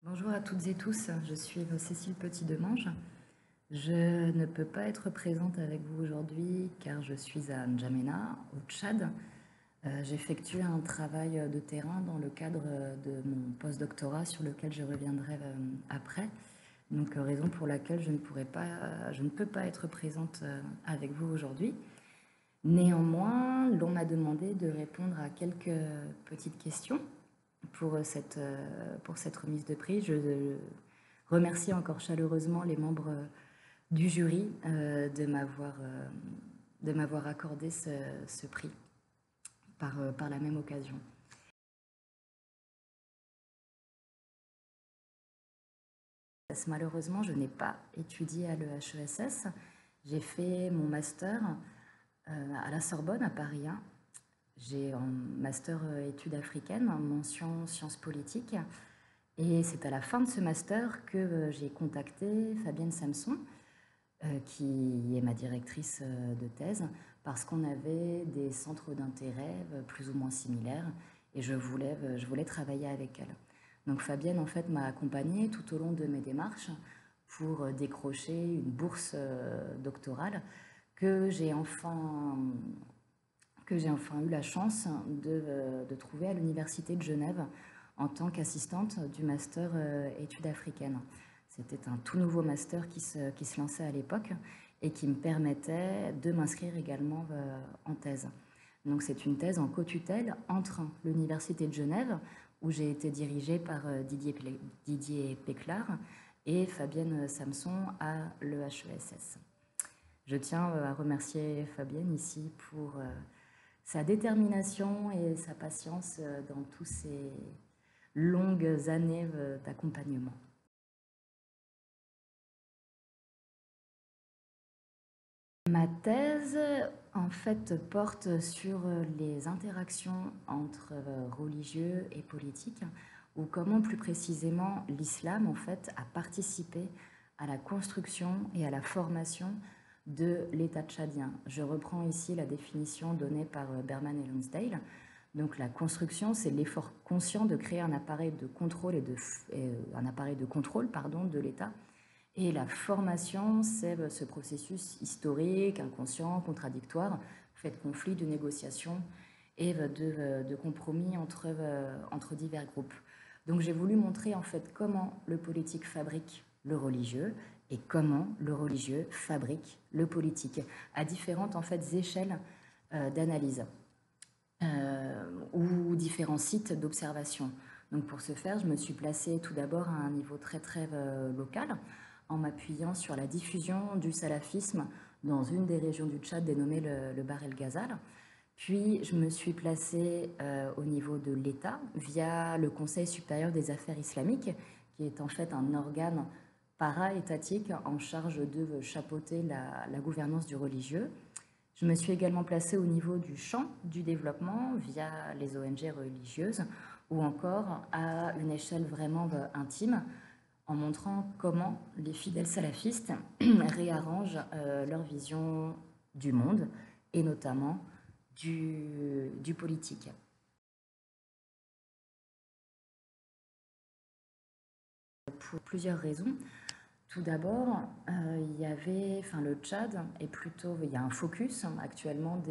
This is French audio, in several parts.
Bonjour à toutes et tous, je suis Cécile Petit-Demange. Je ne peux pas être présente avec vous aujourd'hui car je suis à N'Djamena, au Tchad. J'effectue un travail de terrain dans le cadre de mon post-doctorat sur lequel je reviendrai après. Donc, raison pour laquelle je ne peux pas être présente avec vous aujourd'hui. Néanmoins, l'on m'a demandé de répondre à quelques petites questions pour cette remise de prix. Je remercie encore chaleureusement les membres du jury de m'avoir accordé ce prix par la même occasion. Malheureusement, je n'ai pas étudié à l'EHESS. J'ai fait mon master à la Sorbonne, à Paris 1. J'ai un master études africaines, en mention sciences politiques. Et c'est à la fin de ce master que j'ai contacté Fabienne Samson, qui est ma directrice de thèse, parce qu'on avait des centres d'intérêt plus ou moins similaires et je voulais travailler avec elle. Donc Fabienne, en fait, m'a accompagnée tout au long de mes démarches pour décrocher une bourse doctorale que j'ai enfin eu la chance de trouver à l'Université de Genève en tant qu'assistante du master études africaines. C'était un tout nouveau master qui se lançait à l'époque et qui me permettait de m'inscrire également en thèse. Donc c'est une thèse en co-tutelle entre l'Université de Genève, où j'ai été dirigée par Didier Péclar, et Fabienne Samson à l'EHESS. Je tiens à remercier Fabienne ici pour sa détermination et sa patience dans toutes ces longues années d'accompagnement. Ma thèse, en fait, porte sur les interactions entre religieux et politiques, ou comment plus précisément l'islam, en fait, a participé à la construction et à la formation de l'État tchadien. Je reprends ici la définition donnée par Berman et Lonsdale. Donc la construction, c'est l'effort conscient de créer un appareil de contrôle de l'État. Et la formation, c'est ce processus historique, inconscient, contradictoire, fait de conflits, de négociations et de compromis entre divers groupes. Donc j'ai voulu montrer en fait comment le politique fabrique le religieux et comment le religieux fabrique le politique à différentes en fait échelles d'analyse ou différents sites d'observation. Donc pour ce faire, je me suis placée tout d'abord à un niveau très local en m'appuyant sur la diffusion du salafisme dans une des régions du Tchad dénommée le Bahr el Ghazal. Puis je me suis placée au niveau de l'État via le Conseil supérieur des affaires islamiques, qui est en fait un organe para-étatique en charge de chapeauter la gouvernance du religieux. Je me suis également placée au niveau du champ du développement via les ONG religieuses ou encore à une échelle vraiment intime en montrant comment les fidèles salafistes réarrangent leur vision du monde et notamment du politique. Pour plusieurs raisons. Tout d'abord, il y a un focus actuellement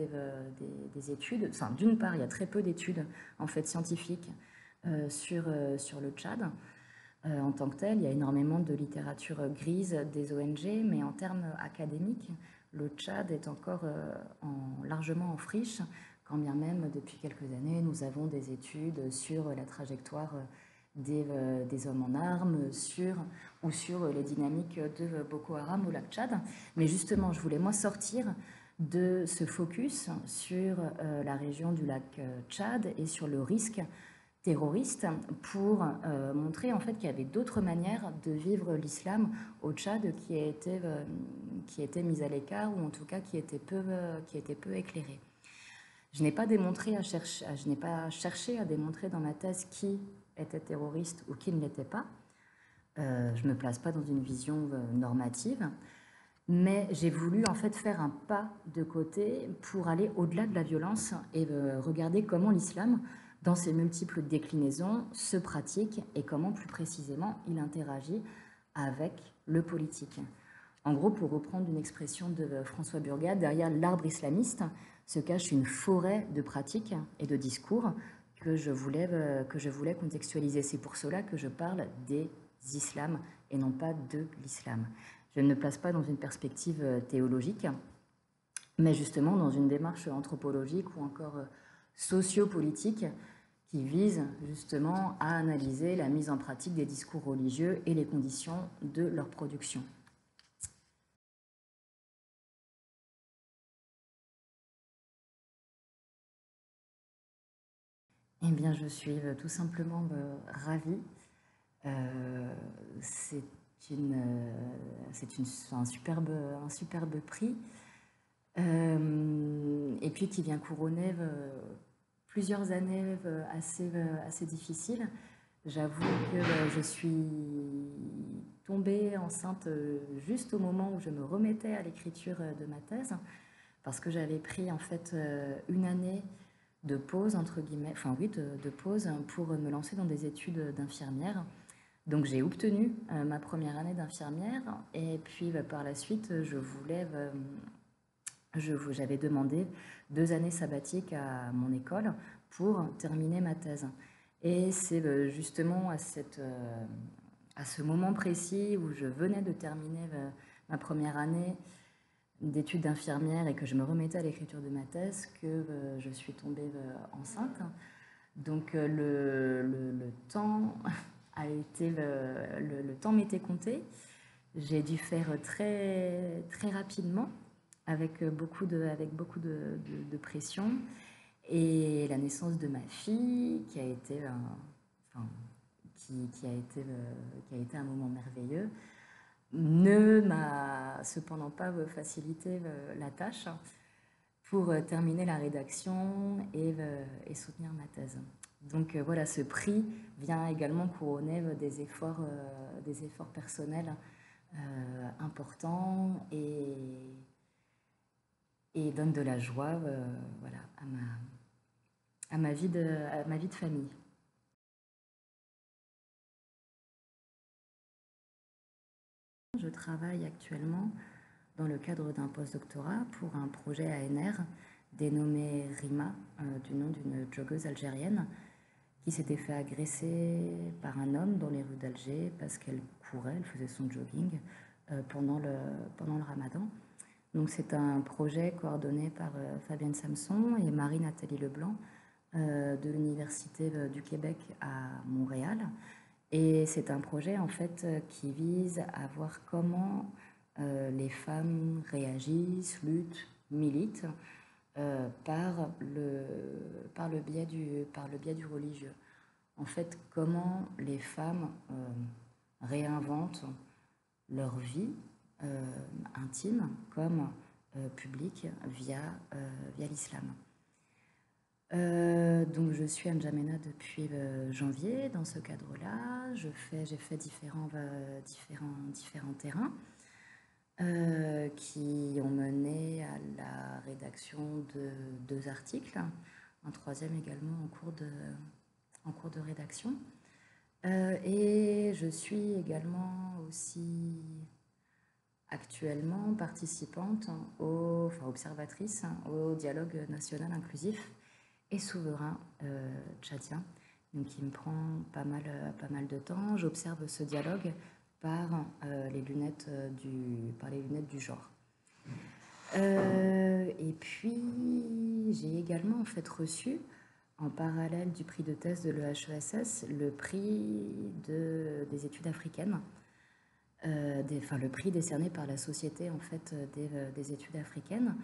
des études. Enfin, d'une part, il y a très peu d'études en fait scientifiques sur le Tchad. En tant que tel, il y a énormément de littérature grise des ONG, mais en termes académiques, le Tchad est encore largement en friche, quand bien même depuis quelques années, nous avons des études sur la trajectoire des hommes en armes, sur les dynamiques de Boko Haram au lac Tchad. Mais justement, je voulais moi sortir de ce focus sur la région du lac Tchad et sur le risque terroriste pour montrer en fait qu'il y avait d'autres manières de vivre l'islam au Tchad qui étaient mises à l'écart ou en tout cas qui étaient peu éclairées. Je n'ai pas cherché à démontrer dans ma thèse qui était terroriste ou qui ne l'était pas. Je ne me place pas dans une vision normative, mais j'ai voulu en fait faire un pas de côté pour aller au-delà de la violence et regarder comment l'islam dans ses multiples déclinaisons, se pratique et comment plus précisément il interagit avec le politique. En gros, pour reprendre une expression de François Burgat, derrière l'arbre islamiste se cache une forêt de pratiques et de discours que je voulais contextualiser. C'est pour cela que je parle des islams et non pas de l'islam. Je ne me place pas dans une perspective théologique, mais justement dans une démarche anthropologique ou encore sociopolitique qui vise justement à analyser la mise en pratique des discours religieux et les conditions de leur production. Eh bien, je suis tout simplement ravie. C'est un superbe prix. Et puis qui vient couronner plusieurs années assez difficiles. J'avoue que je suis tombée enceinte juste au moment où je me remettais à l'écriture de ma thèse, parce que j'avais pris en fait une année de pause, entre guillemets, enfin oui, de pause pour me lancer dans des études d'infirmière. Donc j'ai obtenu ma première année d'infirmière et puis par la suite, j'avais demandé 2 années sabbatiques à mon école pour terminer ma thèse. Et c'est justement à ce moment précis où je venais de terminer ma première année d'études d'infirmière et que je me remettais à l'écriture de ma thèse que je suis tombée enceinte. Donc le temps a été le temps m'était compté. J'ai dû faire très très rapidement avec beaucoup de pression, et la naissance de ma fille qui a été qui a été un moment merveilleux ne m'a cependant pas facilité la tâche pour terminer la rédaction et soutenir ma thèse. Donc voilà, ce prix vient également couronner des efforts personnels importants et donne de la joie voilà, à ma vie de famille. Je travaille actuellement dans le cadre d'un postdoctorat pour un projet ANR dénommé Rima, du nom d'une joggeuse algérienne qui s'était fait agresser par un homme dans les rues d'Alger parce qu'elle courait, elle faisait son jogging pendant le ramadan. Donc c'est un projet coordonné par Fabienne Samson et Marie-Nathalie Leblanc de l'Université du Québec à Montréal. Et c'est un projet en fait qui vise à voir comment les femmes réagissent, luttent, militent par le biais du religieux. En fait, comment les femmes réinventent leur vie intime comme publique via l'islam. Donc je suis à N'Djamena depuis janvier dans ce cadre-là. J'ai fait différents terrains qui ont mené à la rédaction de 2 articles, un 3e également en cours de rédaction. Et je suis également aussi actuellement participante, observatrice au dialogue national inclusif et souverain tchadien, donc qui me prend pas mal de temps. J'observe ce dialogue par les lunettes du genre. Et puis j'ai également en fait reçu en parallèle du prix de thèse de l'EHESS le prix des études africaines, le prix décerné par la Société en fait des études africaines,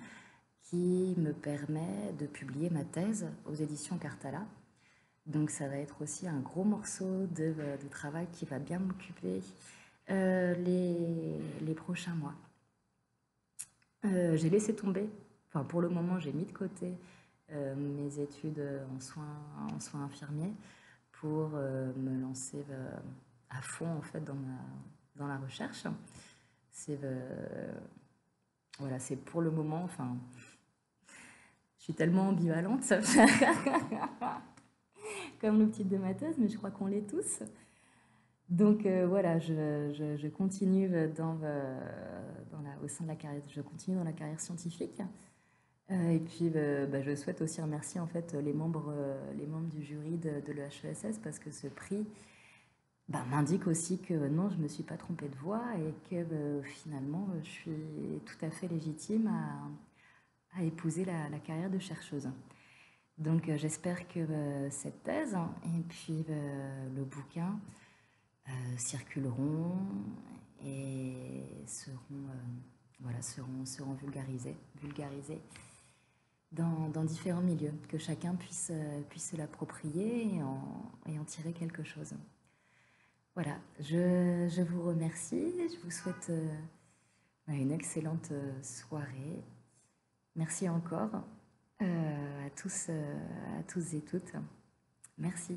qui me permet de publier ma thèse aux éditions Cartala. Donc ça va être aussi un gros morceau de travail qui va bien m'occuper les prochains mois. J'ai laissé tomber, enfin pour le moment j'ai mis de côté mes études en soins infirmiers pour me lancer à fond en fait dans la recherche. Voilà, c'est pour le moment, enfin, je suis tellement ambivalente. comme nos petites démateuses, mais je crois qu'on l'est tous. Donc voilà, je continue au sein de la carrière, je continue dans la carrière scientifique. Et puis je souhaite aussi remercier en fait les membres du jury de l'EHESS parce que ce prix m'indique aussi que non, je ne me suis pas trompée de voie et que finalement je suis tout à fait légitime à épouser la carrière de chercheuse. Donc j'espère que cette thèse et puis le bouquin circuleront et seront vulgarisés dans différents milieux, que chacun puisse se l'approprier et en tirer quelque chose. Voilà, je vous remercie, je vous souhaite une excellente soirée. Merci encore à tous et toutes. Merci.